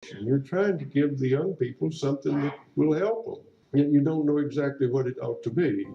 And you're trying to give the young people something that will help them, yet you don't know exactly what it ought to be.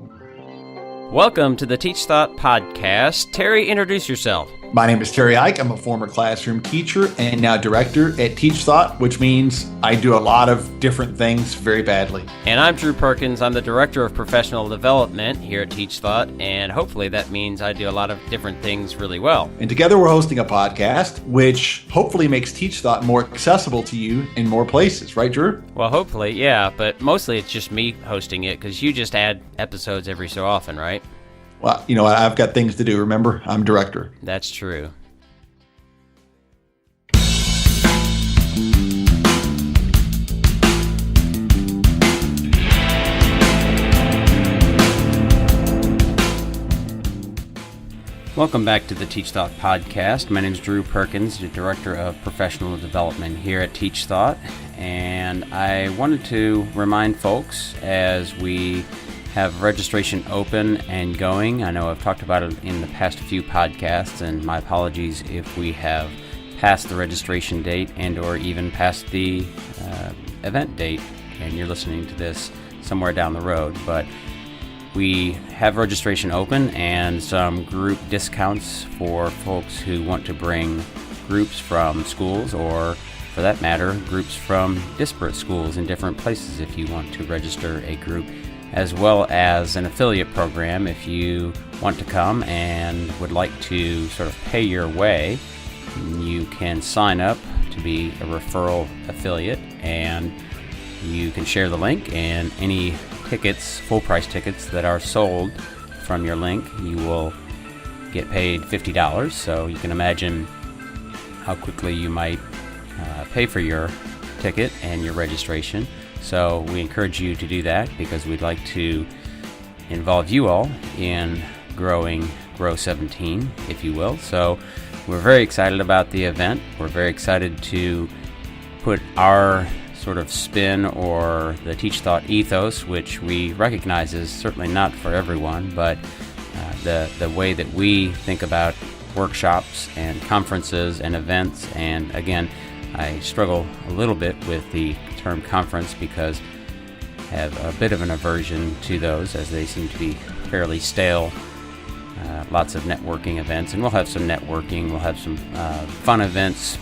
Welcome to the Teach Thought Podcast. Terry, introduce yourself. My name is Terry Ike. I'm a former classroom teacher and now director at Teach Thought, which means I do a lot of different things very badly. And I'm Drew Perkins. I'm the Director of Professional Development here at Teach Thought, and hopefully that means I do a lot of different things really well. And together we're hosting a podcast, which hopefully makes Teach Thought more accessible to you in more places, right, Drew? Well, hopefully, yeah, but mostly it's just me hosting it because you just add episodes every so often, right? Well, I've got things to do. Remember, I'm director. That's true. Welcome back to the Teach Thought Podcast. My name is Drew Perkins, the Director of Professional Development here at Teach Thought, and I wanted to remind folks as we have registration open and going. I know I've talked about it in the past few podcasts, and my apologies if we have passed the registration date and or even past the event date, and you're listening to this somewhere down the road, but we have registration open and some group discounts for folks who want to bring groups from schools, or for that matter, groups from disparate schools in different places if you want to register a group, as well as an affiliate program if you want to come and would like to sort of pay your way. You can sign up to be a referral affiliate, and you can share the link, and any tickets, full price tickets that are sold from your link, you will get paid $50. So you can imagine how quickly you might pay for your ticket and your registration. So we encourage you to do that because we'd like to involve you all in growing Grow 17, if you will. So we're very excited about the event. We're very excited to put our sort of spin or the Teach Thought ethos, which we recognize is certainly not for everyone, but the way that we think about workshops and conferences and events. And again, I struggle a little bit with the term conference because I have a bit of an aversion to those, as they seem to be fairly stale. Lots of networking events, and we'll have some networking, we'll have some fun events,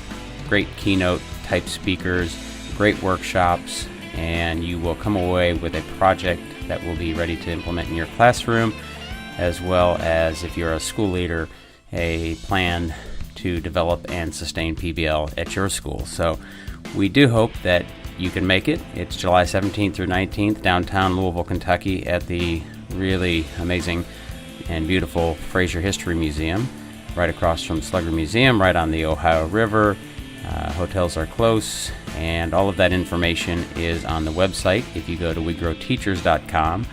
great keynote type speakers, great workshops, and you will come away with a project that will be ready to implement in your classroom, as well as, if you're a school leader, a plan to develop and sustain PBL at your school. So we do hope that you can make it. It's July 17th through 19th, downtown Louisville, Kentucky, at the really amazing and beautiful Fraser History Museum, right across from Slugger Museum, right on the Ohio River. Hotels are close, and all of that information is on the website. If you go to wegrowteachers.com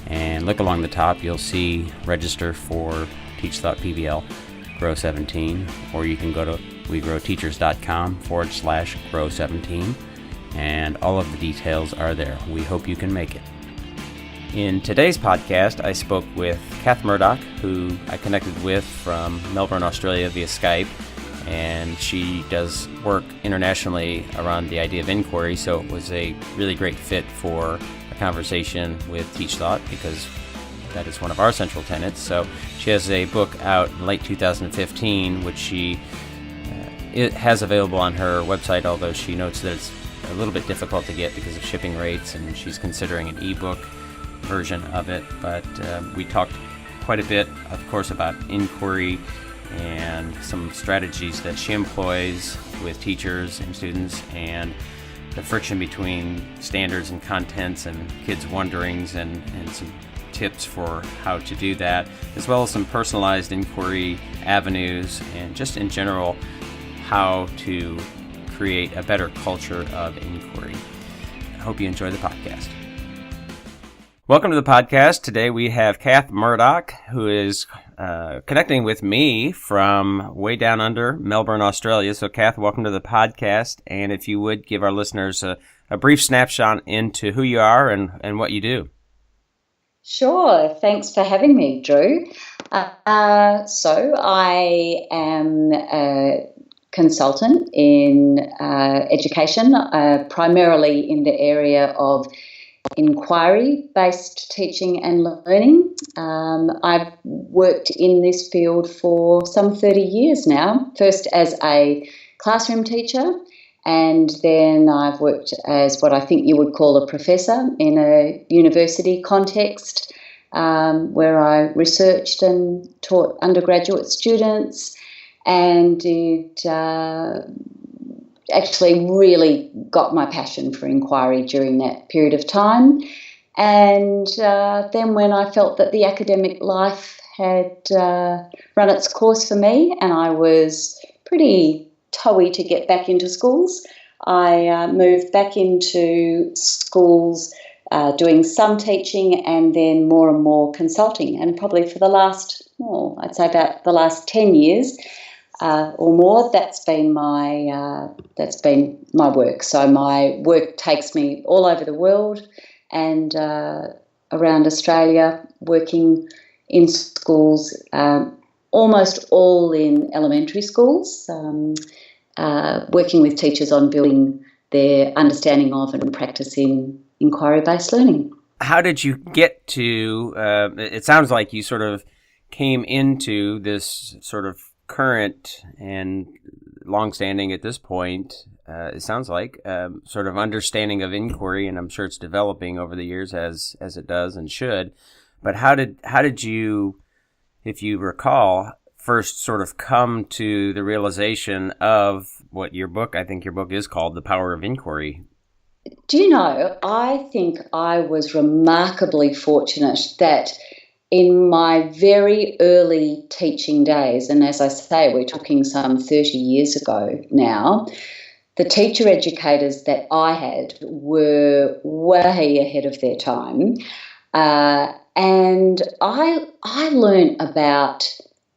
and look along the top, you'll see register for Teach Thought PBL Grow 17, or you can go to wegrowteachers.com/Grow 17, and all of the details are there. We hope you can make it. In today's podcast, I spoke with Kath Murdoch, who I connected with from Melbourne, Australia via Skype, and she does work internationally around the idea of inquiry, so it was a really great fit for a conversation with Teach Thought because that is one of our central tenets. So she has a book out in late 2015, which she it has available on her website, although she notes that it's a little bit difficult to get because of shipping rates, and she's considering an ebook version of it. But we talked quite a bit, of course, about inquiry and some strategies that she employs with teachers and students, and the friction between standards and contents and kids' wonderings, and some tips for how to do that, as well as some personalized inquiry avenues, and just in general how to create a better culture of inquiry. I hope you enjoy the podcast. Welcome to the podcast. Today we have Kath Murdoch, who is connecting with me from way down under Melbourne, Australia. So Kath, welcome to the podcast. And if you would give our listeners a brief snapshot into who you are and what you do. Sure. Thanks for having me, Drew. So I am consultant in education, primarily in the area of inquiry-based teaching and learning. I've worked in this field for some 30 years now, first as a classroom teacher, and then I've worked as what I think you would call a professor in a university context, where I researched and taught undergraduate students, and it actually really got my passion for inquiry during that period of time. And then when I felt that the academic life had run its course for me and I was pretty toey to get back into schools, I moved back into schools, doing some teaching and then more and more consulting. And probably for the last, I'd say about the last 10 years or more, that's been my work. So my work takes me all over the world and around Australia, working in schools, almost all in elementary schools, working with teachers on building their understanding of and practice in inquiry-based learning. How did you get to, it sounds like you sort of came into this sort of current and longstanding at this point, it sounds like, sort of understanding of inquiry, and I'm sure it's developing over the years as it does and should. But how did you, if you recall, first sort of come to the realization of what I think your book is called, The Power of Inquiry? Do you know, I think I was remarkably fortunate that in my very early teaching days, and as I say, we're talking some 30 years ago now, the teacher educators that I had were way ahead of their time. And I learned about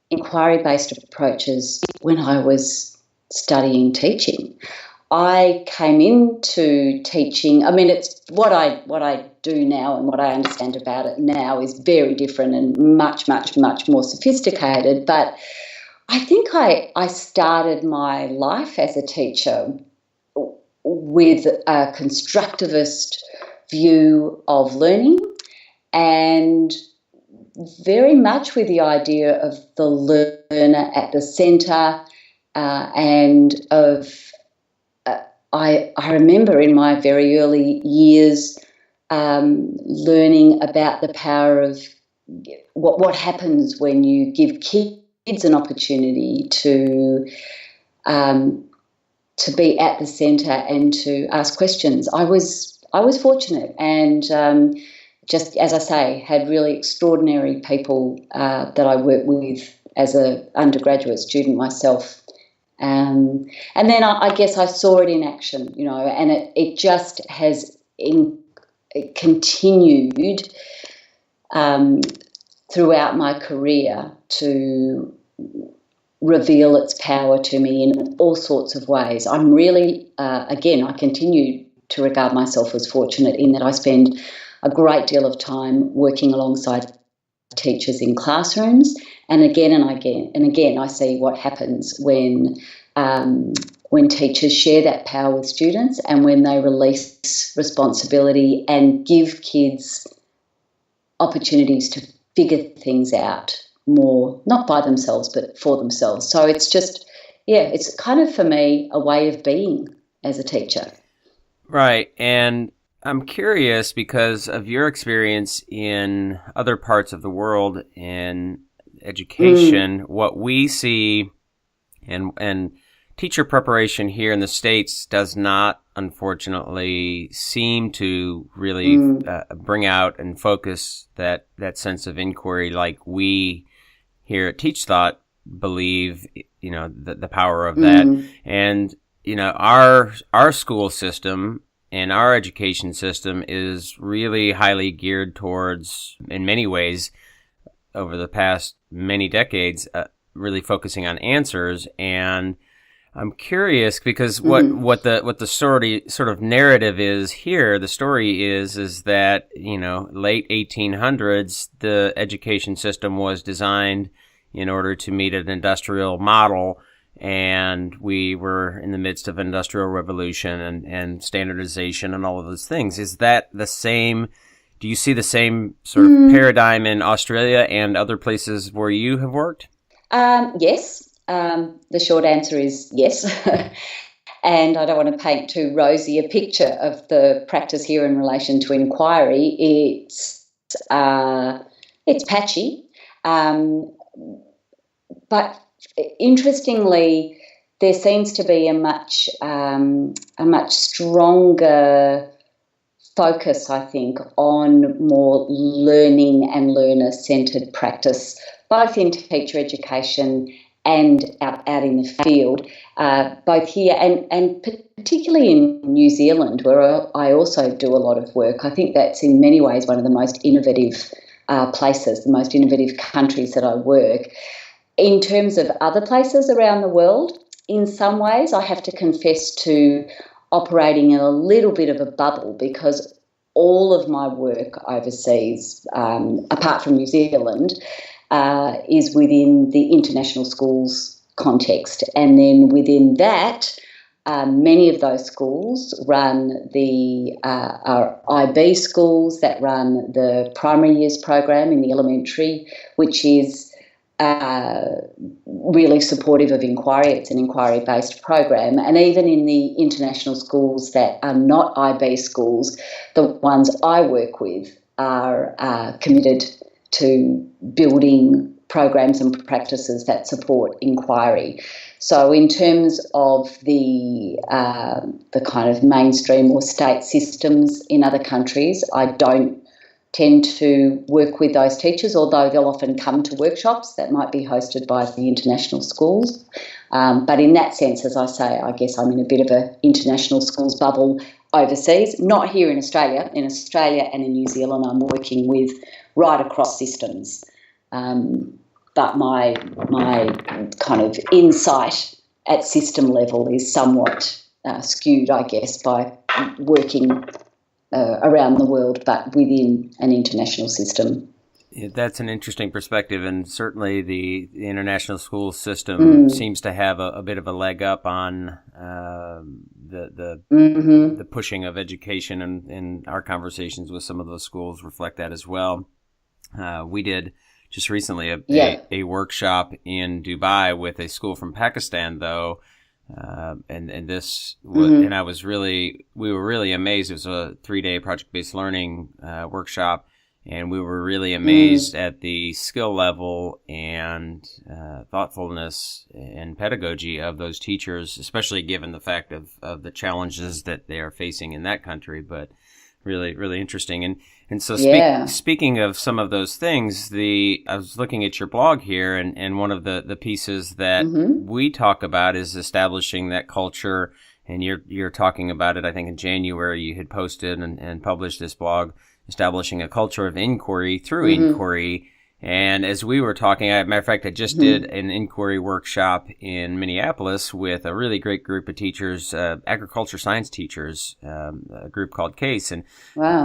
inquiry-based approaches when I was studying teaching. I came into teaching, I mean, it's what I do now and what I understand about it now is very different and much, much, much more sophisticated. But I think I started my life as a teacher with a constructivist view of learning and very much with the idea of the learner at the centre and of I remember in my very early years learning about the power of what happens when you give kids an opportunity to be at the centre and to ask questions. I was fortunate and just, as I say, had really extraordinary people that I worked with as an undergraduate student myself. And then I guess I saw it in action, you know, and it just has continued throughout my career to reveal its power to me in all sorts of ways. I'm really, again, I continue to regard myself as fortunate in that I spend a great deal of time working alongside teachers in classrooms, and again I see what happens when teachers share that power with students and when they release responsibility and give kids opportunities to figure things out more, not by themselves but for themselves. So it's just, it's kind of for me a way of being as a teacher. Right, and I'm curious because of your experience in other parts of the world in education, what we see and teacher preparation here in the States does not, unfortunately, seem to really bring out and focus that sense of inquiry like we here at Teach Thought believe, you know, the power of that. And, you know, our school system and our education system is really highly geared towards, in many ways, over the past many decades, really focusing on answers. And I'm curious because what the sort of narrative is here, the story is that, you know, late 1800s, the education system was designed in order to meet an industrial model. and we were in the midst of industrial revolution and standardization and all of those things. Is that the same? Do you see the same sort of paradigm in Australia and other places where you have worked? Yes. The short answer is yes. And I don't want to paint too rosy a picture of the practice here in relation to inquiry. It's patchy, but interestingly, there seems to be a much stronger focus, I think, on more learning and learner-centred practice, both in teacher education and out in the field, both here and particularly in New Zealand, where I also do a lot of work. I think that's in many ways one of the most innovative places, the most innovative countries that I work. In terms of other places around the world, in some ways I have to confess to operating in a little bit of a bubble, because all of my work overseas, apart from New Zealand, is within the international schools context. And then within that, many of those schools run are IB schools that run the primary years program in the elementary, which is really supportive of inquiry. It's an inquiry-based program. And even in the international schools that are not IB schools, the ones I work with are committed to building programs and practices that support inquiry. So in terms of the kind of mainstream or state systems in other countries, I don't tend to work with those teachers, although they'll often come to workshops that might be hosted by the international schools. But in that sense, as I say, I guess I'm in a bit of an international schools bubble overseas, not here in Australia. In Australia and in New Zealand, I'm working with right across systems. But my kind of insight at system level is somewhat skewed, I guess, by working around the world, but within an international system. Yeah, that's an interesting perspective, and certainly the international school system seems to have a bit of a leg up on the pushing of education, and our conversations with some of those schools reflect that as well. We did just recently a workshop in Dubai with a school from Pakistan, though. And this was, and we were really amazed. It was a 3-day project-based learning workshop, and we were really amazed at the skill level and thoughtfulness and pedagogy of those teachers, especially given the fact of the challenges that they are facing in that country. But really, really interesting. And so speaking of some of those things, I was looking at your blog here, and one of the pieces that we talk about is establishing that culture. And you're talking about it, I think in January you had posted and published this blog, establishing a culture of inquiry through inquiry. And as we were talking, as a matter of fact, I just did an inquiry workshop in Minneapolis with a really great group of teachers, agriculture science teachers, a group called CASE, and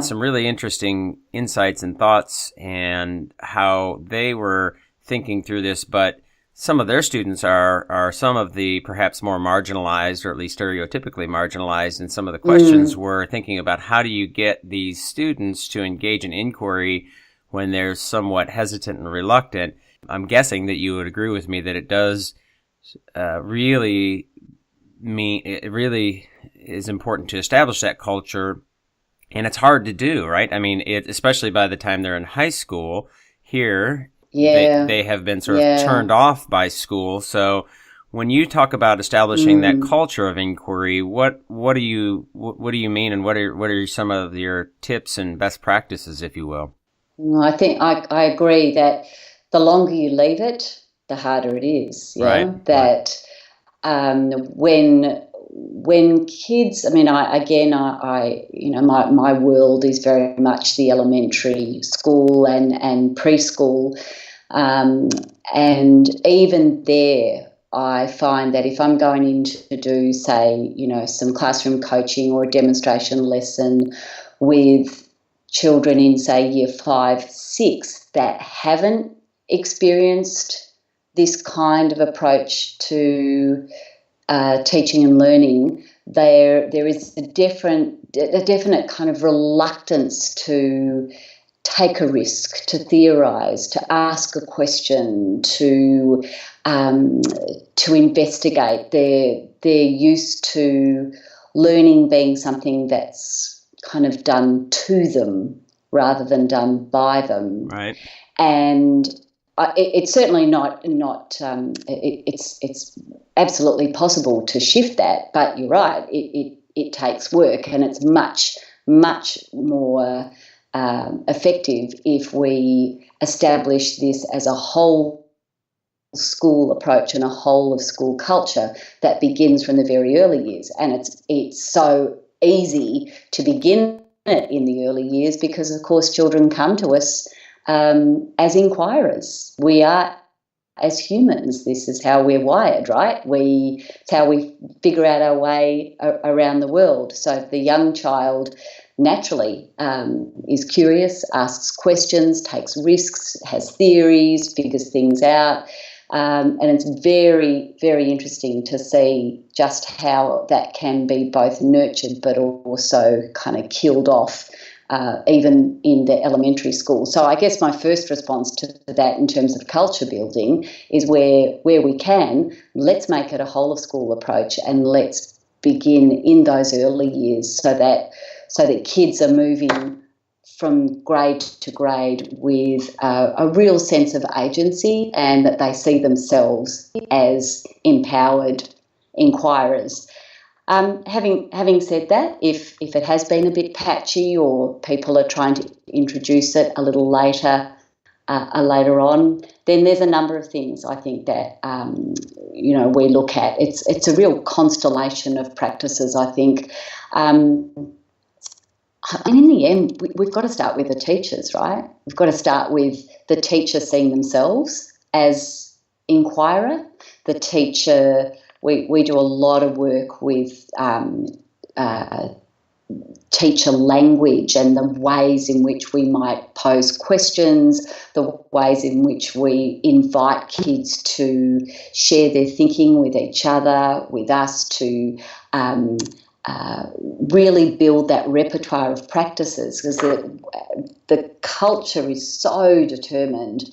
some really interesting insights and thoughts and how they were thinking through this. But some of their students are some of the perhaps more marginalized, or at least stereotypically marginalized, and some of the questions were thinking about how do you get these students to engage in inquiry when they're somewhat hesitant and reluctant. I'm guessing that you would agree with me that it does really is important to establish that culture, and it's hard to do, right? I mean, especially by the time they're in high school. Here, they have been sort of turned off by school. So when you talk about establishing that culture of inquiry, what do you mean, and what are some of your tips and best practices, if you will? I think I agree that the longer you leave it, the harder it is. Yeah? Right. That when kids, I mean, my world is very much the elementary school and preschool, and even there, I find that if I'm going in to do, say, some classroom coaching or a demonstration lesson with children in, say, year 5, 6 that haven't experienced this kind of approach to teaching and learning, there is a definite kind of reluctance to take a risk, to theorise, to ask a question, to investigate. They're used to learning being something that's kind of done to them rather than done by them. Right. And it's certainly not. It's absolutely possible to shift that, but you're right. It takes work, and it's much more effective if we establish this as a whole school approach and a whole of school culture that begins from the very early years. And it's so easy to begin it in the early years because, of course, children come to us as inquirers. We are, as humans, this is how we're wired, right? It's how we figure out our way around the world. So the young child naturally is curious, asks questions, takes risks, has theories, figures things out. And it's very, very interesting to see just how that can be both nurtured but also kind of killed off even in the elementary school. So I guess my first response to that in terms of culture building is where we can, let's make it a whole of school approach and let's begin in those early years so that kids are moving from grade to grade with a real sense of agency and that they see themselves as empowered inquirers. Having said that, if it has been a bit patchy or people are trying to introduce it a little later on, then there's a number of things I think that we look at. It's a real constellation of practices, I think. And in the end, we've got to start with the teachers, right? We've got to start with the teacher seeing themselves as inquirer. The teacher, we do a lot of work with teacher language and the ways in which we might pose questions, the ways in which we invite kids to share their thinking with each other, with us, to really build that repertoire of practices, because the culture is so determined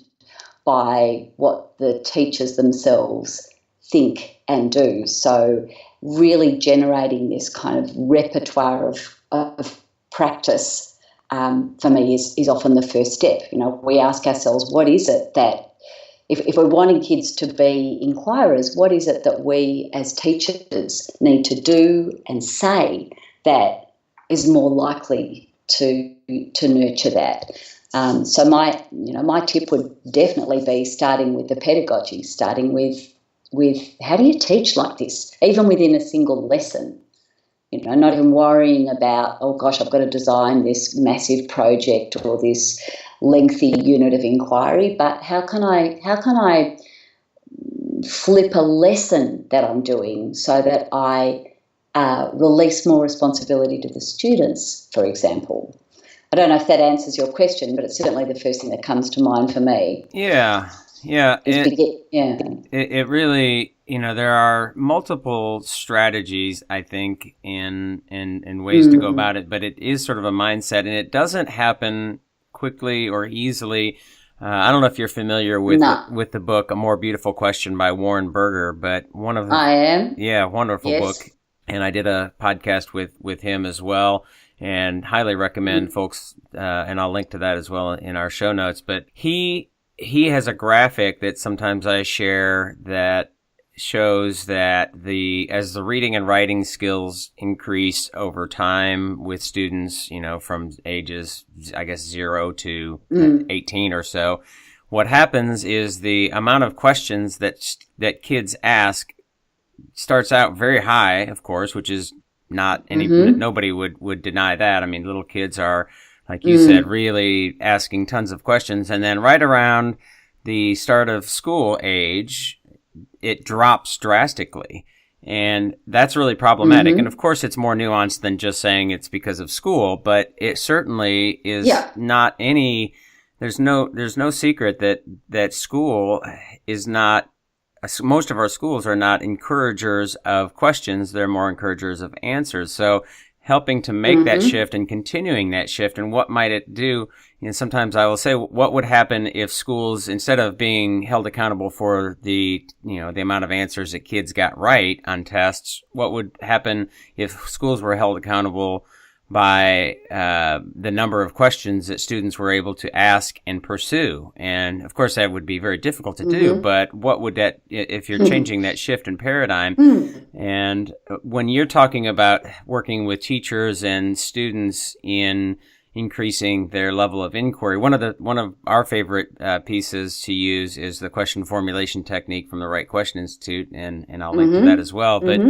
by what the teachers themselves think and do. So really generating this kind of repertoire of practice for me is often the first step. We ask ourselves, what is it that, if we're wanting kids to be inquirers, what is it that we as teachers need to do and say that is more likely to nurture that? So my tip would definitely be starting with the pedagogy, starting with how do you teach like this, even within a single lesson. Not even worrying about, oh gosh, I've got to design this massive project or this lengthy unit of inquiry, but how can I flip a lesson that I'm doing so that I release more responsibility to the students, for example? I don't know if that answers your question, but it's certainly the first thing that comes to mind for me. Yeah. It really, there are multiple strategies, I think, in ways to go about it, but it is sort of a mindset, and it doesn't happen quickly or easily. I don't know if you're familiar with the book A More Beautiful Question by Warren Berger, but one of the, I am. Yeah, wonderful book. And I did a podcast with him as well, and highly recommend folks, and I'll link to that as well in our show notes. But he has a graphic that sometimes I share that shows that as the reading and writing skills increase over time with students, from ages, I guess, 0 to 18 or so, what happens is the amount of questions that kids ask starts out very high, of course, which is not nobody would deny that. I mean, little kids are, like you said, really asking tons of questions. And then right around the start of school age, it drops drastically. And that's really problematic. And of course, it's more nuanced than just saying it's because of school, but it certainly is not any there's no secret that school is not. Most of our schools are not encouragers of questions; they're more encouragers of answers. So, helping to make that shift and continuing that shift, and what might it do? Sometimes I will say, what would happen if schools, instead of being held accountable for the amount of answers that kids got right on tests, what would happen if schools were held accountable by the number of questions that students were able to ask and pursue? And of course, that would be very difficult to do, but what would that, if you're changing that shift in paradigm, and when you're talking about working with teachers and students in increasing their level of inquiry, one of our favorite pieces to use is the question formulation technique from the Right Question Institute, and I'll link to that as well. But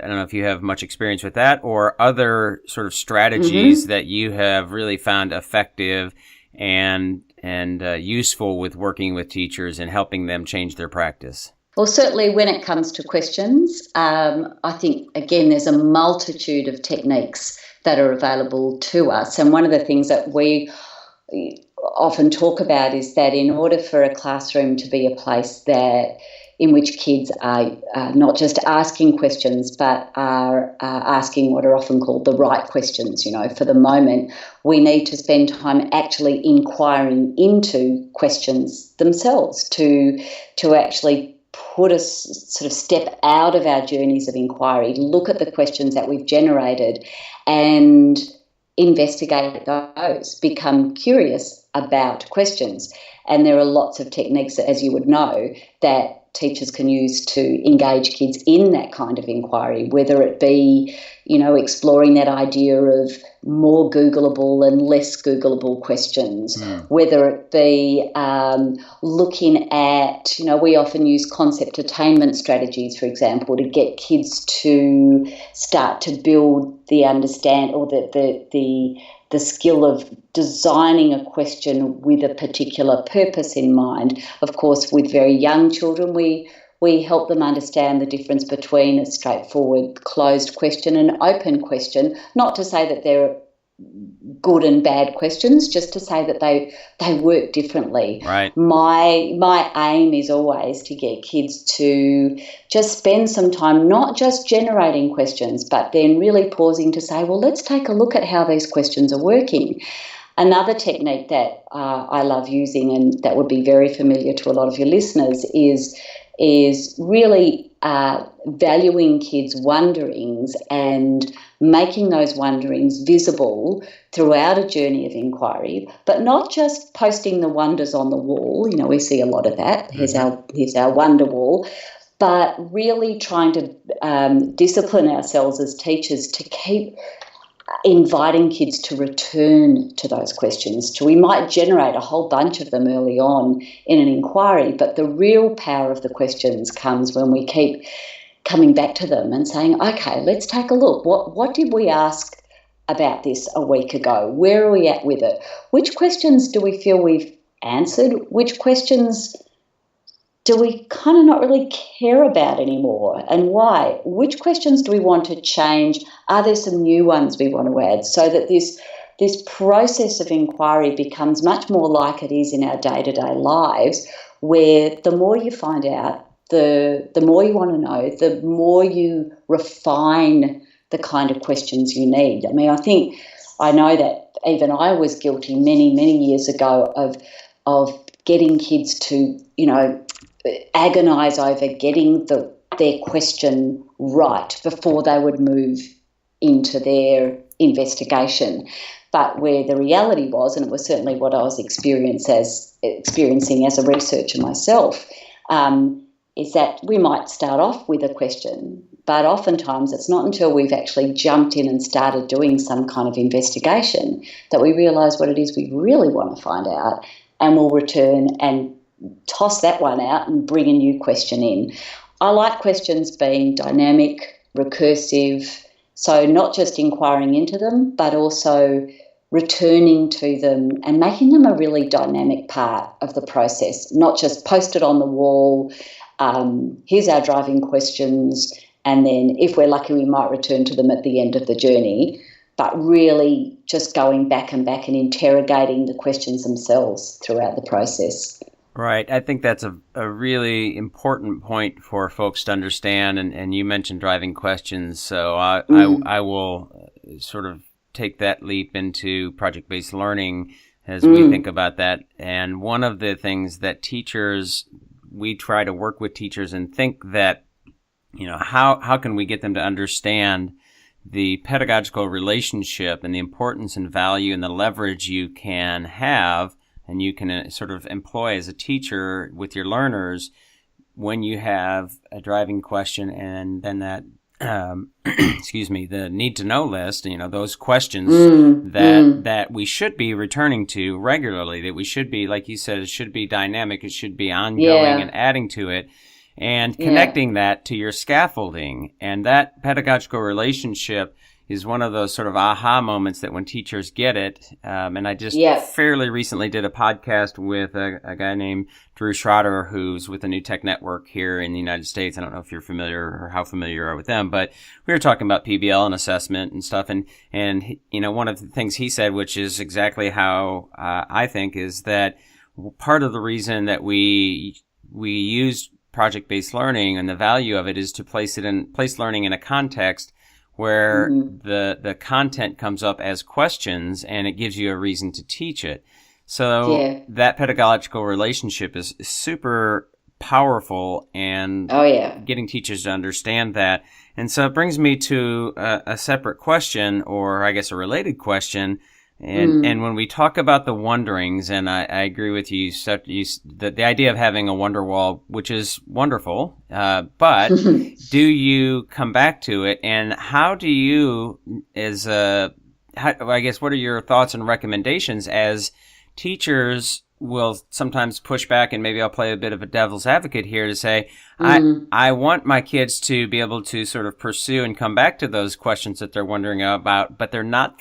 I don't know if you have much experience with that or other sort of strategies that you have really found effective and useful with working with teachers and helping them change their practice. Well, certainly when it comes to questions, I think, again, there's a multitude of techniques that are available to us. And one of the things that we often talk about is that in order for a classroom to be a place in which kids are not just asking questions, but are asking what are often called the right questions. For the moment, we need to spend time actually inquiring into questions themselves to actually put us sort of step out of our journeys of inquiry, look at the questions that we've generated and investigate those, become curious about questions. And there are lots of techniques, as you would know, that teachers can use to engage kids in that kind of inquiry, whether it be, exploring that idea of more Googleable and less Googleable questions, whether it be looking at, we often use concept attainment strategies, for example, to get kids to start to build the understand or the skill of designing a question with a particular purpose in mind. Of course, with very young children, we help them understand the difference between a straightforward closed question and an open question, not to say that they're good and bad questions, just to say that they work differently. Right. My aim is always to get kids to just spend some time not just generating questions, but then really pausing to say, well, let's take a look at how these questions are working. Another technique that I love using, and that would be very familiar to a lot of your listeners, is really valuing kids' wonderings and making those wonderings visible throughout a journey of inquiry, but not just posting the wonders on the wall. We see a lot of that. Here's our wonder wall. But really trying to discipline ourselves as teachers to keep inviting kids to return to those questions. We might generate a whole bunch of them early on in an inquiry, but the real power of the questions comes when we keep coming back to them and saying, okay, let's take a look. What did we ask about this a week ago? Where are we at with it? Which questions do we feel we've answered? Which questions do we kind of not really care about anymore, and why? Which questions do we want to change? Are there some new ones we want to add, so that this process of inquiry becomes much more like it is in our day-to-day lives, where the more you find out, the more you want to know, the more you refine the kind of questions you need. I know that even I was guilty many, many years ago of getting kids to, agonize over getting their question right before they would move into their investigation. But where the reality was, and it was certainly what I was experiencing as a researcher myself, is that we might start off with a question, but oftentimes it's not until we've actually jumped in and started doing some kind of investigation that we realise what it is we really want to find out, and we'll return and toss that one out and bring a new question in. I like questions being dynamic, recursive, so not just inquiring into them, but also returning to them and making them a really dynamic part of the process, not just posted on the wall, here's our driving questions, and then if we're lucky we might return to them at the end of the journey. but really just going back and interrogating the questions themselves throughout the process. Right. I think that's a really important point for folks to understand. And you mentioned driving questions. So I will sort of take that leap into project-based learning as we think about that. And one of the things that we try to work with teachers and think that, how can we get them to understand the pedagogical relationship and the importance and value and the leverage you can have and you can sort of employ as a teacher with your learners when you have a driving question and then that, the need to know list, those questions that we should be returning to regularly, that we should be, like you said, it should be dynamic, it should be ongoing and adding to it and connecting that to your scaffolding. And that pedagogical relationship is one of those sort of aha moments that when teachers get it, and I just fairly recently did a podcast with a guy named Drew Schroeder, who's with the New Tech Network here in the United States. I don't know if you're familiar or how familiar you are with them, but we were talking about PBL and assessment and stuff. And one of the things he said, which is exactly how I think, is that part of the reason that we use project-based learning and the value of it is to place learning in a context where the content comes up as questions and it gives you a reason to teach it. So that pedagogical relationship is super powerful and getting teachers to understand that. And so it brings me to a separate question, or I guess a related question. And when we talk about the wonderings, and I agree with you, the idea of having a wonder wall, which is wonderful, but do you come back to it? And how do you, what are your thoughts and recommendations as teachers will sometimes push back, and maybe I'll play a bit of a devil's advocate here to say, I want my kids to be able to sort of pursue and come back to those questions that they're wondering about, but they're not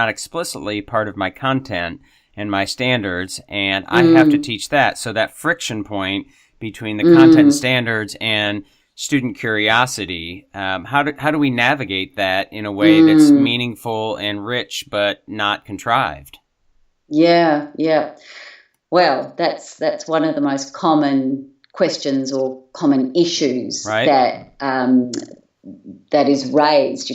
explicitly part of my content and my standards, and I have to teach that. So that friction point between the content and standards and student curiosity, how do we navigate that in a way that's meaningful and rich, but not contrived? Yeah. Well, that's one of the most common questions or common issues that is raised.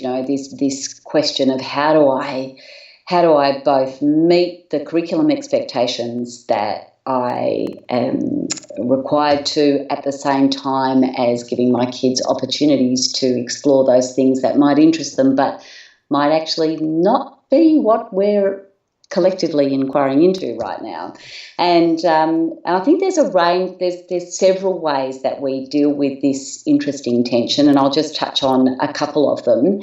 This question of how do I both meet the curriculum expectations that I am required to, at the same time as giving my kids opportunities to explore those things that might interest them, but might actually not be what we're collectively inquiring into right now. And I think there's a range, there's several ways that we deal with this interesting tension, and I'll just touch on a couple of them.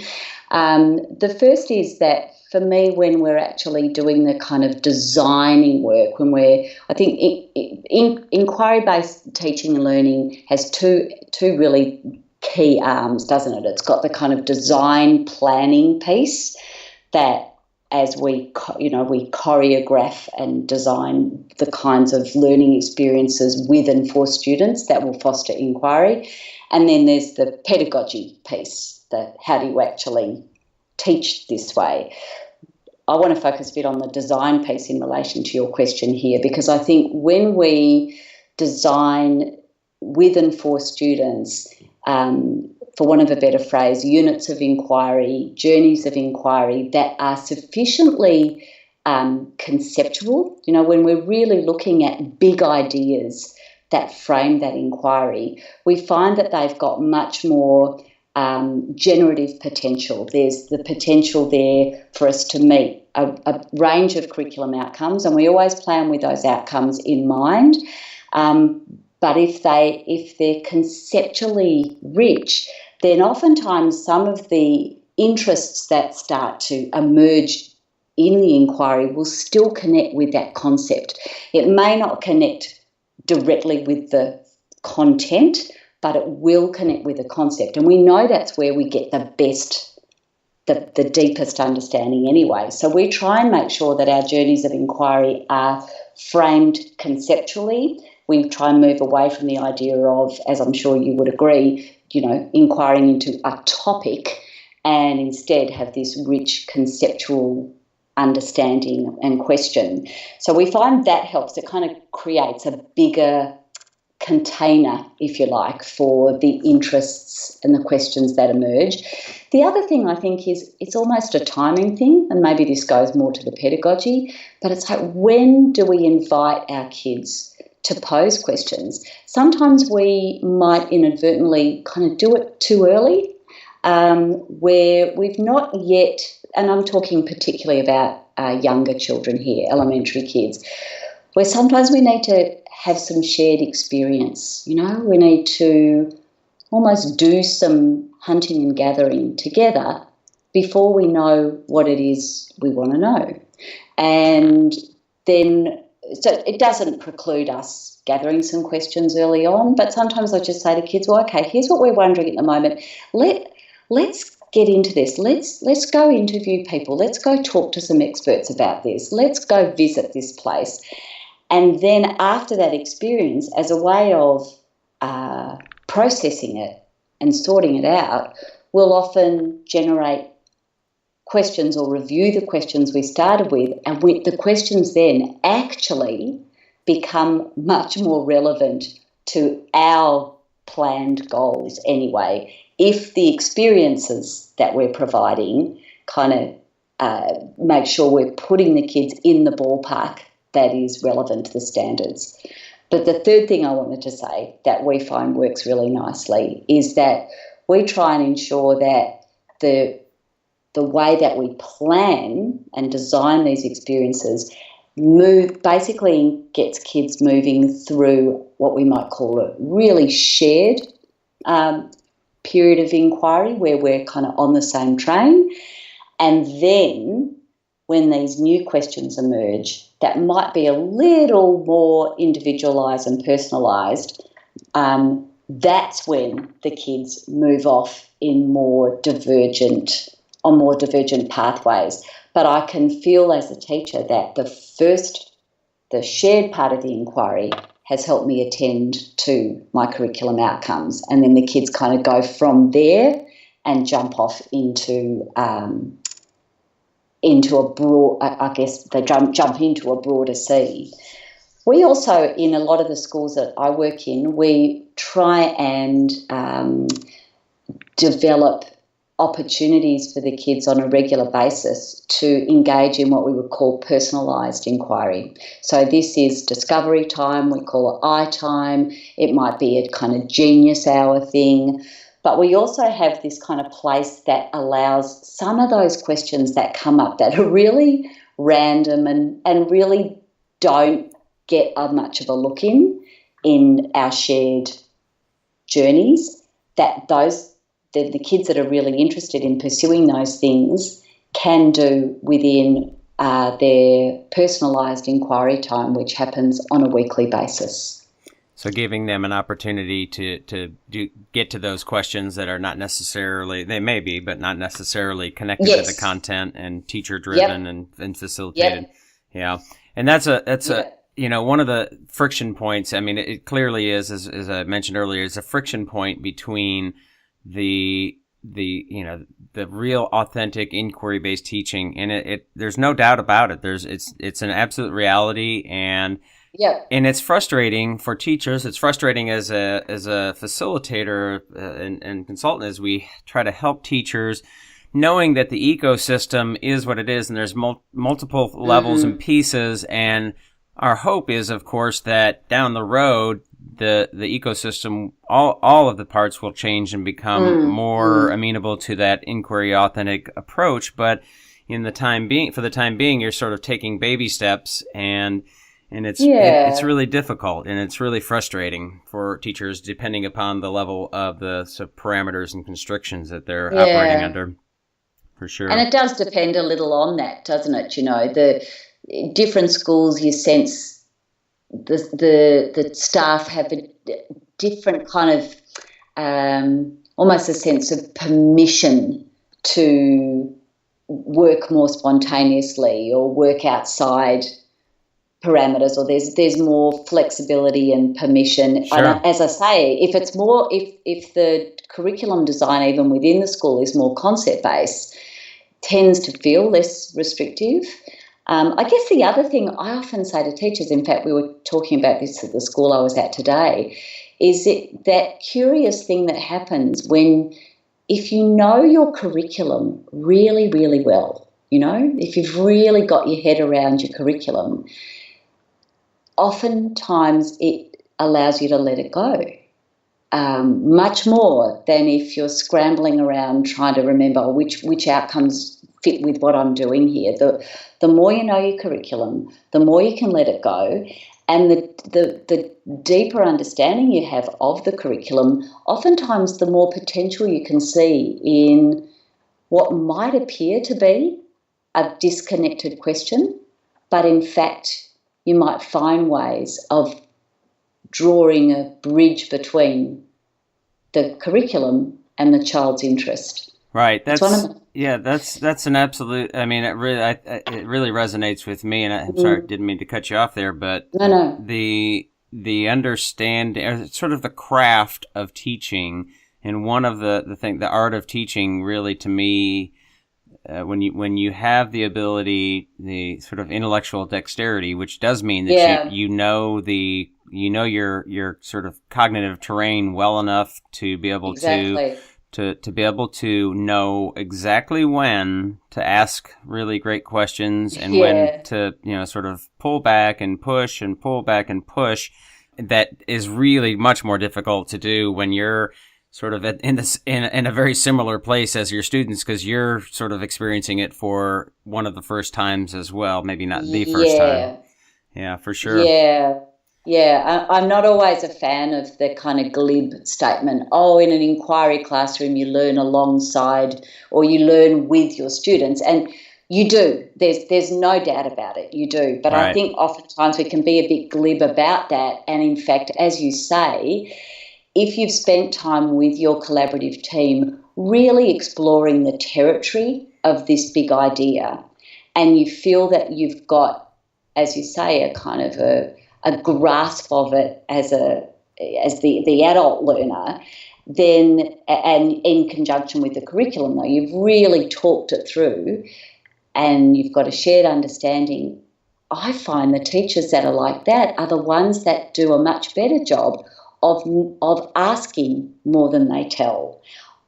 The first is that for me, when we're actually doing the kind of designing work, I think inquiry-based teaching and learning has two really key arms, doesn't it? It's got the kind of design planning piece that, as we choreograph and design the kinds of learning experiences with and for students that will foster inquiry. And then there's the pedagogy piece, that how do you actually teach this way? I want to focus a bit on the design piece in relation to your question here, because I think when we design with and for students, for want of a better phrase, units of inquiry, journeys of inquiry that are sufficiently conceptual, when we're really looking at big ideas that frame that inquiry, we find that they've got much more generative potential. There's the potential there for us to meet a range of curriculum outcomes, and we always plan with those outcomes in mind. But if they're conceptually rich, then oftentimes some of the interests that start to emerge in the inquiry will still connect with that concept. It may not connect directly with the content, but it will connect with the concept. And we know that's where we get the best, the deepest understanding anyway. So we try and make sure that our journeys of inquiry are framed conceptually. We try and move away from the idea of, as I'm sure you would agree, inquiring into a topic and instead have this rich conceptual understanding and question. So we find that helps. It kind of creates a bigger container, if you like, for the interests and the questions that emerge. The other thing I think is it's almost a timing thing, and maybe this goes more to the pedagogy, but it's like, when do we invite our kids to pose questions? Sometimes we might inadvertently kind of do it too early, where we've not yet, and I'm talking particularly about younger children here, elementary kids, where sometimes we need to have some shared experience. We need to almost do some hunting and gathering together before we know what it is we want to know. And then, so it doesn't preclude us gathering some questions early on, but sometimes I just say to kids, well, okay, here's what we're wondering at the moment. Let's get into this. Let's go interview people. Let's go talk to some experts about this. Let's go visit this place. And then after that experience, as a way of processing it and sorting it out, we'll often generate questions or review the questions we started with, and the questions then actually become much more relevant to our planned goals anyway, if the experiences that we're providing kind of make sure we're putting the kids in the ballpark that is relevant to the standards. But the third thing I wanted to say that we find works really nicely is that we try and ensure that the way that we plan and design these experiences basically gets kids moving through what we might call a really shared period of inquiry where we're kind of on the same train. And then when these new questions emerge that might be a little more individualised and personalised, that's when the kids move off on more divergent pathways. But I can feel as a teacher that the shared part of the inquiry has helped me attend to my curriculum outcomes, and then the kids kind of go from there and jump off into a broad, I guess they jump into a broader sea. We also, in a lot of the schools that I work in, we try and develop opportunities for the kids on a regular basis to engage in what we would call personalised inquiry. So this is discovery time, we call it I time, it might be a kind of genius hour thing, but we also have this kind of place that allows some of those questions that come up that are really random and really don't get much of a look in our shared journeys, that the kids that are really interested in pursuing those things can do within their personalised inquiry time, which happens on a weekly basis. So giving them an opportunity to get to those questions that are not necessarily, they may be, but not necessarily connected to the content and teacher-driven and facilitated. Yep. Yeah. And that's one of the friction points. I mean, it clearly is, as I mentioned earlier, is a friction point between the real authentic inquiry-based teaching, and there's no doubt about it. It's an absolute reality, and it's frustrating for teachers. It's frustrating as a facilitator and consultant as we try to help teachers, knowing that the ecosystem is what it is, and there's multiple levels and pieces, and our hope is, of course, that down the road, the ecosystem, all of the parts will change and become more amenable to that inquiry authentic approach. But for the time being, you're sort of taking baby steps, and it's really difficult, and it's really frustrating for teachers, depending upon the level of the parameters and constrictions that they're operating under. For sure. And it does depend a little on that, doesn't it? The different schools, you sense the staff have a different kind of almost a sense of permission to work more spontaneously or work outside parameters, or there's more flexibility and permission. Sure. And as I say, if it's more, if the curriculum design even within the school is more concept based, tends to feel less restrictive. I guess the other thing I often say to teachers, in fact, we were talking about this at the school I was at today, is that curious thing that happens if you know your curriculum really, really well, if you've really got your head around your curriculum, oftentimes it allows you to let it go, much more than if you're scrambling around trying to remember which outcomes fit with what I'm doing here. The more you know your curriculum, the more you can let it go, and the deeper understanding you have of the curriculum, oftentimes the more potential you can see in what might appear to be a disconnected question, but in fact you might find ways of drawing a bridge between the curriculum and the child's interest. Right. That's an absolute. I mean, it really resonates with me. And I'm sorry, didn't mean to cut you off there, but no. The understanding, sort of the craft of teaching, and one of the art of teaching, really, to me, when you have the ability, the sort of intellectual dexterity, which does mean that you know your sort of cognitive terrain well enough to be able to be able to know exactly when to ask really great questions and when to, sort of pull back and push and pull back and push. That is really much more difficult to do when you're sort of in a very similar place as your students, because you're sort of experiencing it for one of the first times as well. Maybe not the first time. Yeah, for sure. Yeah, I'm not always a fan of the kind of glib statement, in an inquiry classroom you learn alongside or you learn with your students. And you do. There's no doubt about it. You do. But right. I think oftentimes we can be a bit glib about that. And in fact, as you say, if you've spent time with your collaborative team really exploring the territory of this big idea, and you feel that you've got, as you say, a kind of a grasp of it as the adult learner, then, and in conjunction with the curriculum, though, you've really talked it through and you've got a shared understanding. I find the teachers that are like that are the ones that do a much better job of asking more than they tell,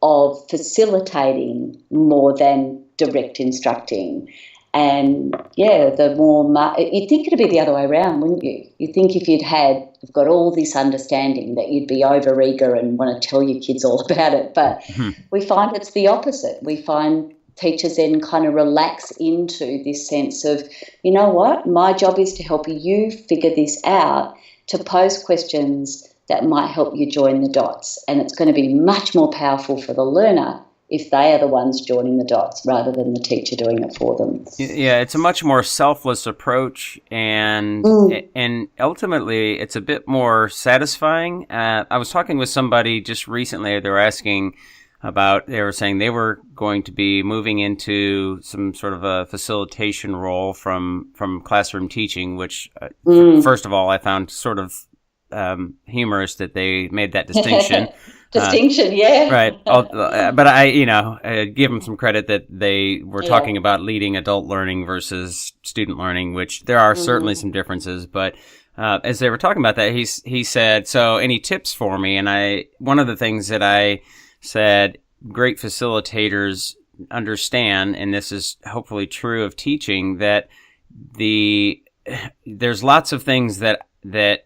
of facilitating more than direct instructing. And the more you'd think it'd be the other way around, wouldn't you? You'd think if you've got all this understanding that you'd be overeager and want to tell your kids all about it. But we find it's the opposite. We find teachers then kind of relax into this sense of, you know what, my job is to help you figure this out, to pose questions that might help you join the dots. And it's going to be much more powerful for the learner if they are the ones joining the dots rather than the teacher doing it for them. Yeah, it's a much more selfless approach, and ultimately it's a bit more satisfying. I was talking with somebody just recently. They were saying they were going to be moving into some sort of a facilitation role from classroom teaching, which first of all I found sort of humorous that they made that distinction. Right. But I give them some credit that they were talking about leading adult learning versus student learning, which there are certainly some differences. But as they were talking about that, he said, "So, any tips for me?" And one of the things that I said, great facilitators understand, and this is hopefully true of teaching, that there's lots of things that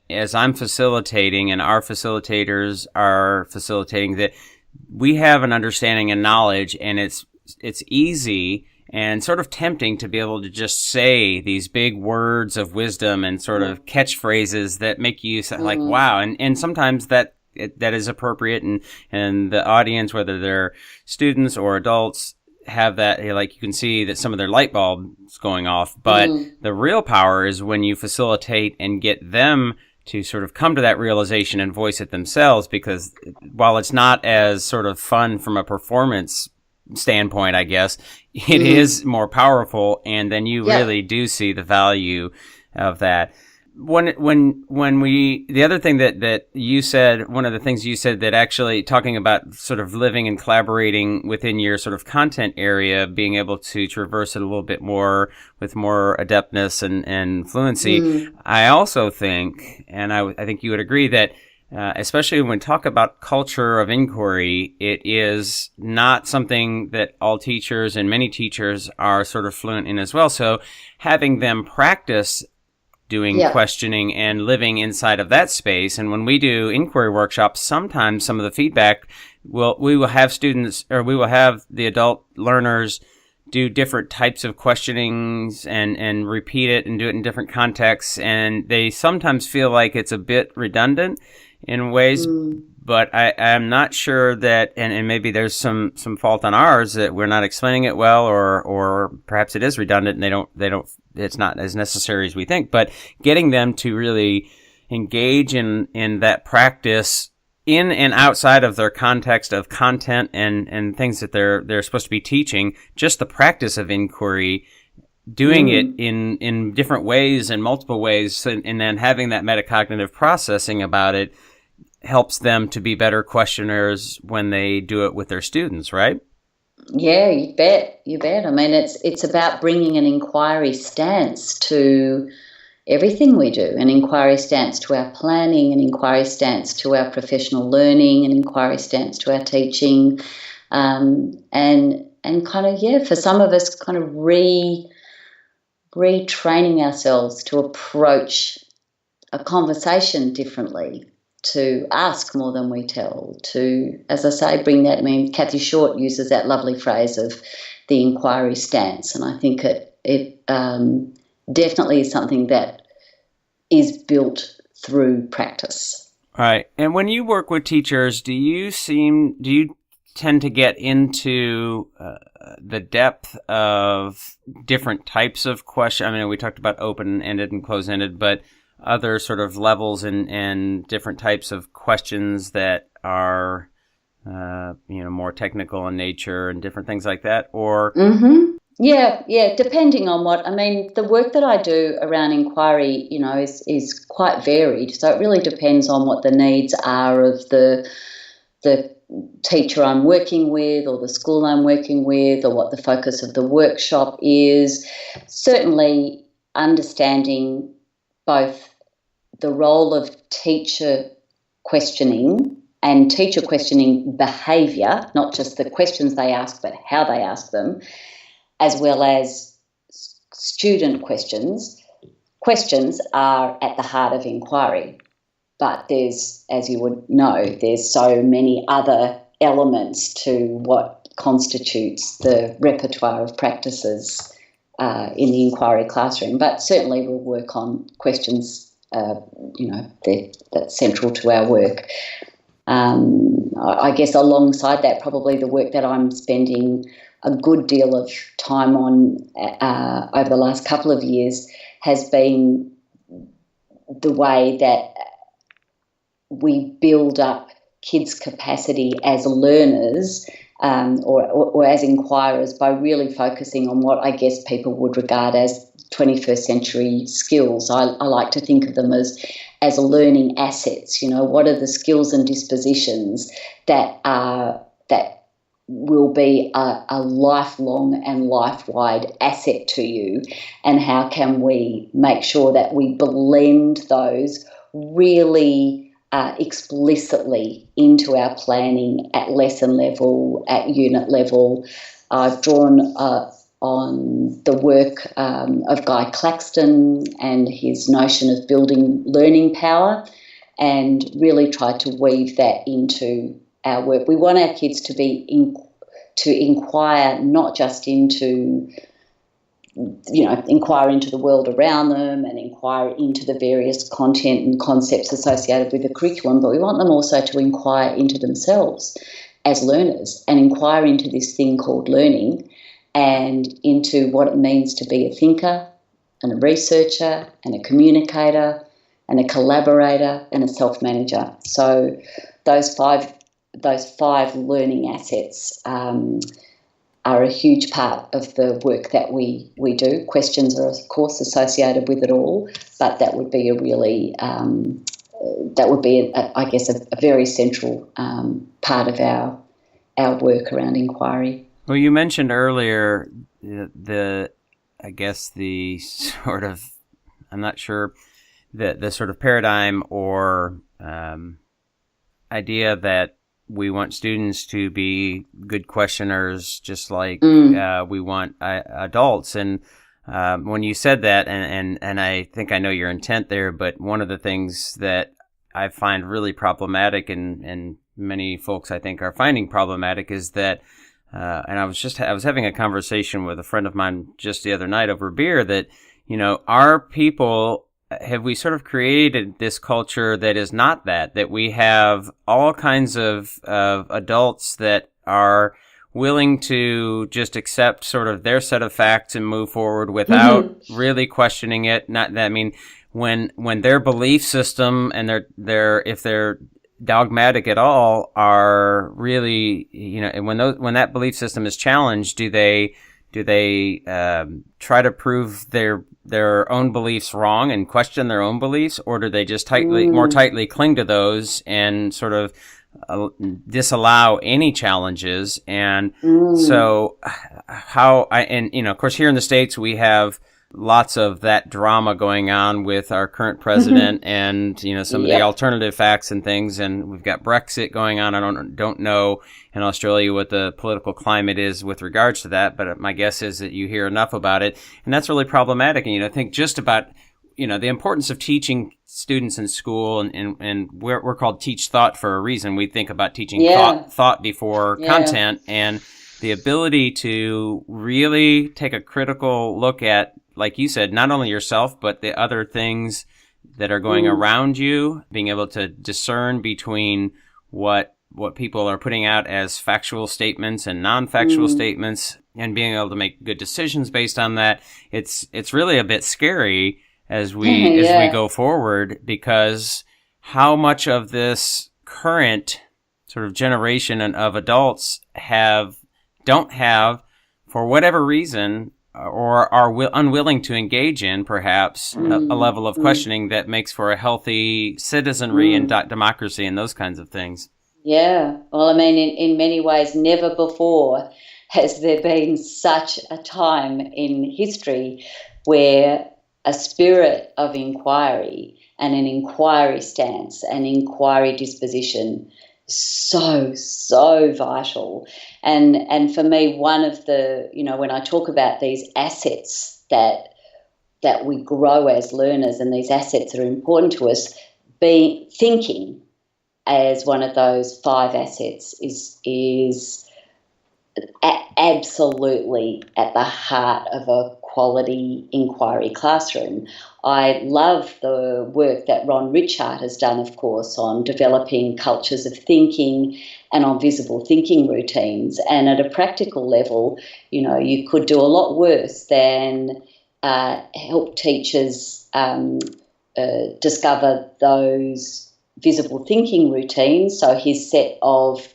as I'm facilitating and our facilitators are facilitating, that we have an understanding and knowledge, and it's easy and sort of tempting to be able to just say these big words of wisdom and sort of catchphrases that make you like, wow. And sometimes that is appropriate, and the audience, whether they're students or adults, have that, like, you can see that some of their light bulbs going off, but the real power is when you facilitate and get them to sort of come to that realization and voice it themselves, because while it's not as sort of fun from a performance standpoint, I guess, it is more powerful, and then you really do see the value of that. The other thing that you said, one of the things you said that actually talking about sort of living and collaborating within your sort of content area, being able to traverse it a little bit more with more adeptness and fluency. I also think, and I think you would agree that, especially when we talk about culture of inquiry, it is not something that all teachers and many teachers are sort of fluent in as well. So having them practice doing questioning and living inside of that space. And when we do inquiry workshops, sometimes some of the feedback we will have students, or we will have the adult learners do different types of questionings and repeat it and do it in different contexts. And they sometimes feel like it's a bit redundant in ways, but I'm not sure that, and maybe there's some fault on ours that we're not explaining it well, or perhaps it is redundant and it's not as necessary as we think. But getting them to really engage in that practice in and outside of their context of content and things that they're supposed to be teaching, just the practice of inquiry, doing it in different ways and multiple ways, and then having that metacognitive processing about it helps them to be better questioners when they do it with their students, right? Yeah, you bet. I mean, it's about bringing an inquiry stance to everything we do, an inquiry stance to our planning, an inquiry stance to our professional learning, an inquiry stance to our teaching, and kind of, for some of us, kind of retraining ourselves to approach a conversation differently, to ask more than we tell, to, as I say, bring that. I mean, Kathy Short uses that lovely phrase of the inquiry stance, and I think it definitely is something that is built through practice. Right. And when you work with teachers, do you tend to get into the depth of different types of questions? I mean, we talked about open-ended and closed-ended, but other sort of levels and different types of questions that are, more technical in nature and different things like that, or? Yeah, depending on what, I mean, the work that I do around inquiry, is quite varied. So it really depends on what the needs are of the teacher I'm working with, or the school I'm working with, or what the focus of the workshop is. Certainly understanding both the role of teacher questioning and teacher questioning behaviour, not just the questions they ask, but how they ask them, as well as student questions. Questions are at the heart of inquiry, but there's, as you would know, there's so many other elements to what constitutes the repertoire of practices in the inquiry classroom. But certainly we'll work on questions, that's central to our work. I guess alongside that, probably the work that I'm spending a good deal of time on over the last couple of years has been the way that we build up kids' capacity as learners or as inquirers by really focusing on what I guess people would regard as 21st century skills. I like to think of them as learning assets. What are the skills and dispositions that will be a lifelong and life-wide asset to you, and how can we make sure that we blend those really explicitly into our planning at lesson level, at unit level. I've drawn on the work of Guy Claxton and his notion of building learning power, and really tried to weave that into our work. We want our kids to inquire not just into, inquire into the world around them and inquire into the various content and concepts associated with the curriculum, but we want them also to inquire into themselves as learners and inquire into this thing called learning and into what it means to be a thinker and a researcher and a communicator and a collaborator and a self-manager. So those five learning assets are are a huge part of the work that we do. Questions are, of course, associated with it all, but that would be a really, I guess, a very central part of our work around inquiry. Well, you mentioned earlier the sort of, I'm not sure, the sort of paradigm or idea that we want students to be good questioners, just like we want adults. And when you said that, and I think I know your intent there, but one of the things that I find really problematic, and many folks I think are finding problematic, is that, and I was having a conversation with a friend of mine just the other night over beer, that, our people, have we sort of created this culture that is not that we have all kinds of adults that are willing to just accept sort of their set of facts and move forward without really questioning it. When their belief system and if they're dogmatic at all are really, and when that belief system is challenged, do they try to prove their own beliefs wrong and question their own beliefs, or do they just more tightly cling to those and sort of disallow any challenges? And so of course, here in the States, we have lots of that drama going on with our current president and, some of the alternative facts and things. And we've got Brexit going on. I don't know in Australia what the political climate is with regards to that, but my guess is that you hear enough about it. And that's really problematic. And, think just about, the importance of teaching students in school, and we're called Teach Thought for a reason. We think about teaching thought before content, and the ability to really take a critical look at, like you said, not only yourself, but the other things that are going around you, being able to discern between what people are putting out as factual statements and non-factual statements, and being able to make good decisions based on that. It's really a bit scary as we go forward, because how much of this current sort of generation of adults don't have, for whatever reason, or are unwilling to engage in, perhaps, a level of questioning that makes for a healthy citizenry and democracy and those kinds of things. Yeah. Well, in many ways, never before has there been such a time in history where a spirit of inquiry and an inquiry stance, an inquiry disposition, so vital. And for me, one of the, when I talk about these assets that we grow as learners, and these assets are important to us, thinking as one of those 5 assets is absolutely at the heart of a quality inquiry classroom. I love the work that Ron Richard has done, of course, on developing cultures of thinking and on visible thinking routines. And at a practical level, you could do a lot worse than help teachers discover those visible thinking routines. So his set of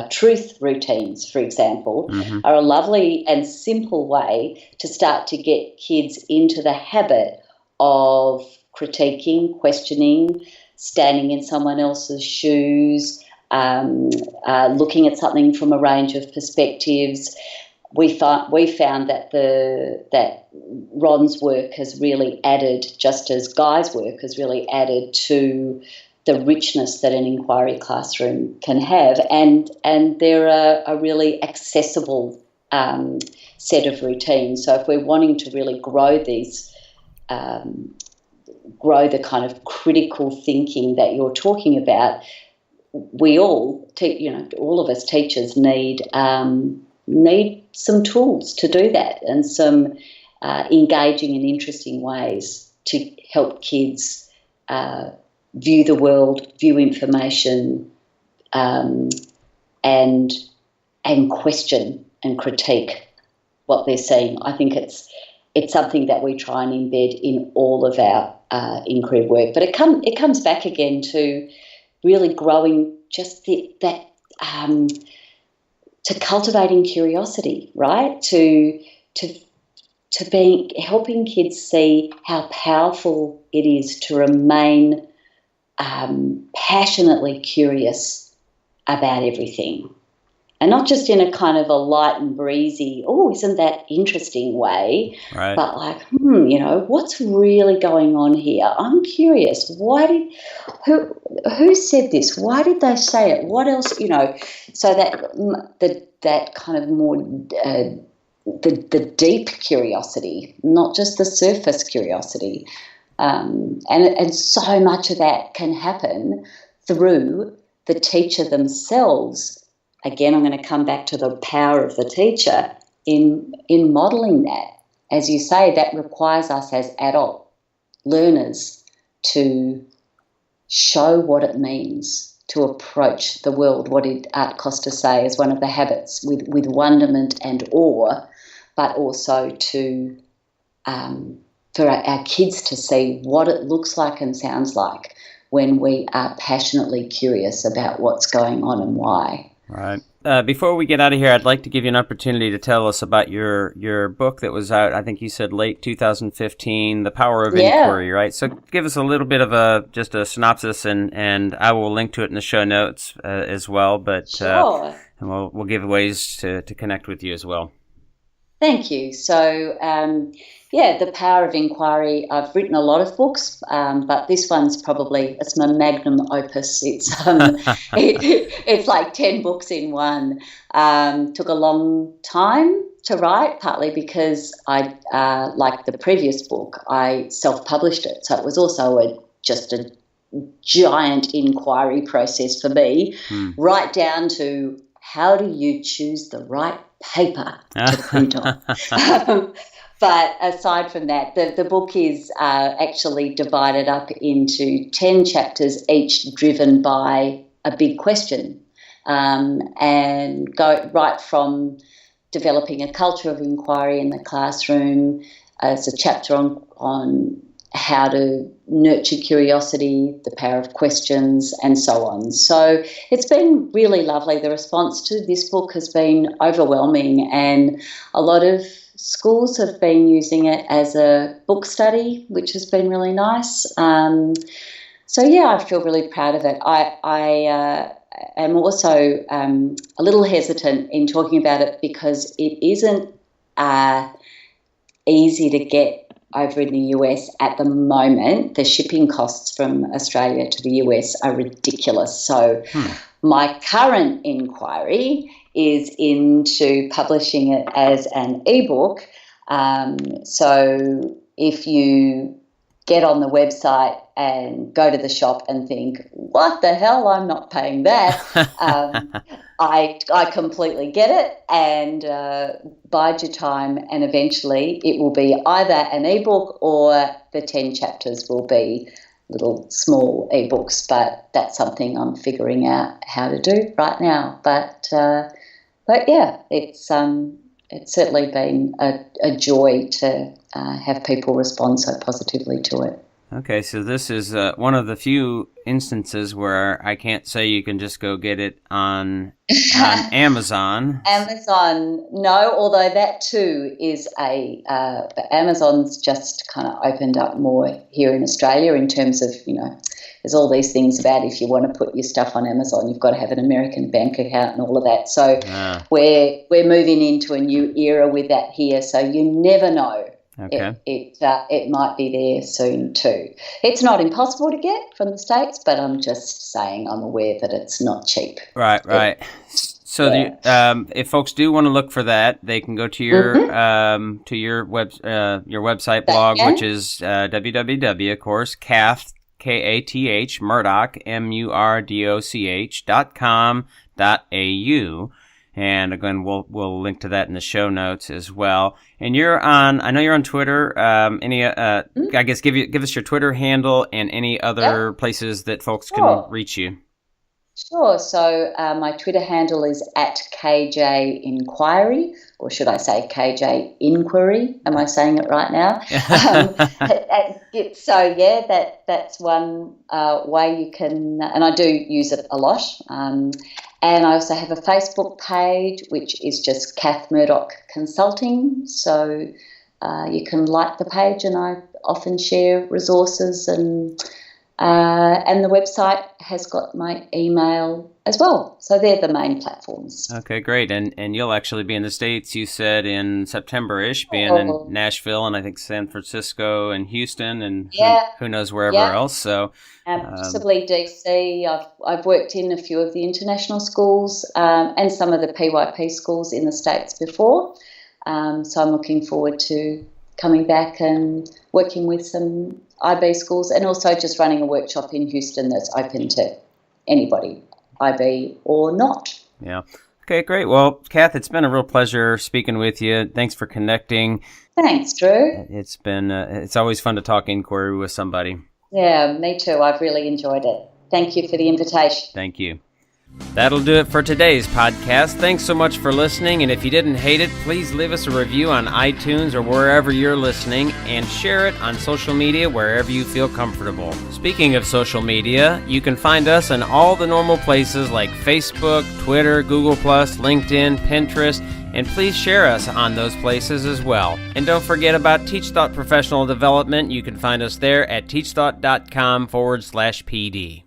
truth routines, for example, are a lovely and simple way to start to get kids into the habit of critiquing, questioning, standing in someone else's shoes, looking at something from a range of perspectives. We found that Ron's work has really added, just as Guy's work has really added to the richness that an inquiry classroom can have, and they're a really accessible set of routines. So if we're wanting to really grow these, grow the kind of critical thinking that you're talking about, we all, all of us teachers need some tools to do that, and some engaging and interesting ways to help kids view the world, view information, and question and critique what they're seeing. I think it's something that we try and embed in all of our inquiry work. But it comes back again to really growing just that to cultivating curiosity, right? To being helping kids see how powerful it is to remain passionately curious about everything. And not just in a kind of a light and breezy, oh, isn't that interesting way, Right. but like, what's really going on here? I'm curious. Who said this? Why did they say it? What else, so that kind of more the deep curiosity, not just the surface curiosity. And so much of that can happen through the teacher themselves. Again, I'm going to come back to the power of the teacher in modelling that. As you say, that requires us as adult learners to show what it means to approach the world, what did Art Costa say is one of the habits, with wonderment and awe, but also to for our kids to see what it looks like and sounds like when we are passionately curious about what's going on and why. Right. Before we get out of here, I'd like to give you an opportunity to tell us about your book that was out, I think you said late 2015, The Power of Inquiry, right? So give us a little bit of just a synopsis, and I will link to it in the show notes as well. But sure. And we'll give ways to connect with you as well. Thank you. So, The Power of Inquiry. I've written a lot of books, but this one's it's my magnum opus. It's it's like 10 books in one. Took a long time to write, partly because I, like the previous book, I self-published it. So it was also just a giant inquiry process for me, right down to how do you choose the right paper to print on. But aside from that, the book is actually divided up into 10 chapters, each driven by a big question, and go right from developing a culture of inquiry in the classroom. As a chapter on how to nurture curiosity, the power of questions, and so on. So it's been really lovely. The response to this book has been overwhelming, and a lot of schools have been using it as a book study, which has been really nice. I feel really proud of it. I am also a little hesitant in talking about it because it isn't easy to get over in the US at the moment. The shipping costs from Australia to the US are ridiculous. So my current inquiry is into publishing it as an ebook. So if you get on the website and go to the shop and think, what the hell, I'm not paying that, I completely get it, and bide your time, and eventually it will be either an ebook or the 10 chapters will be little small ebooks, but that's something I'm figuring out how to do right now. But yeah, it's certainly been a joy to have people respond so positively to it. Okay, so this is one of the few instances where I can't say you can just go get it on Amazon. Amazon, no, although that too is Amazon's just kind of opened up more here in Australia in terms of, there's all these things about if you want to put your stuff on Amazon, you've got to have an American bank account and all of that. So we're moving into a new era with that here, so you never know. Okay. It might be there soon too. It's not impossible to get from the States, but I'm just saying I'm aware that it's not cheap. Right. So if folks do want to look for that, they can go to your your website blog, which is www, of course, Kath, Kath Murdoch, murdoch.com.au. And again, we'll link to that in the show notes as well. And I know you're on Twitter. I guess give us your Twitter handle and any other places that folks can reach you. Sure. So my Twitter handle is @KJ Inquiry, or should I say KJ Inquiry? Am I saying it right now? That's one way you can, and I do use it a lot. And I also have a Facebook page, which is just Kath Murdoch Consulting. So you can like the page, and I often share resources, and the website has got my email as well. So they're the main platforms. Okay, great. And you'll actually be in the States, you said, in September-ish, being in Nashville and I think San Francisco and Houston and who knows wherever else. So possibly DC. I've worked in a few of the international schools and some of the PYP schools in the States before. So I'm looking forward to coming back and working with some IB schools, and also just running a workshop in Houston that's open to anybody, IB or not. Yeah. Okay, great. Well, Kath, it's been a real pleasure speaking with you. Thanks for connecting. Thanks, Drew. It's always fun to talk inquiry with somebody. Yeah, me too. I've really enjoyed it. Thank you for the invitation. Thank you. That'll do it for today's podcast. Thanks so much for listening, and if you didn't hate it, please leave us a review on iTunes or wherever you're listening, and share it on social media wherever you feel comfortable. Speaking of social media, you can find us in all the normal places like Facebook, Twitter, Google+, LinkedIn, Pinterest, and please share us on those places as well. And don't forget about TeachThought Professional Development. You can find us there at teachthought.com/PD.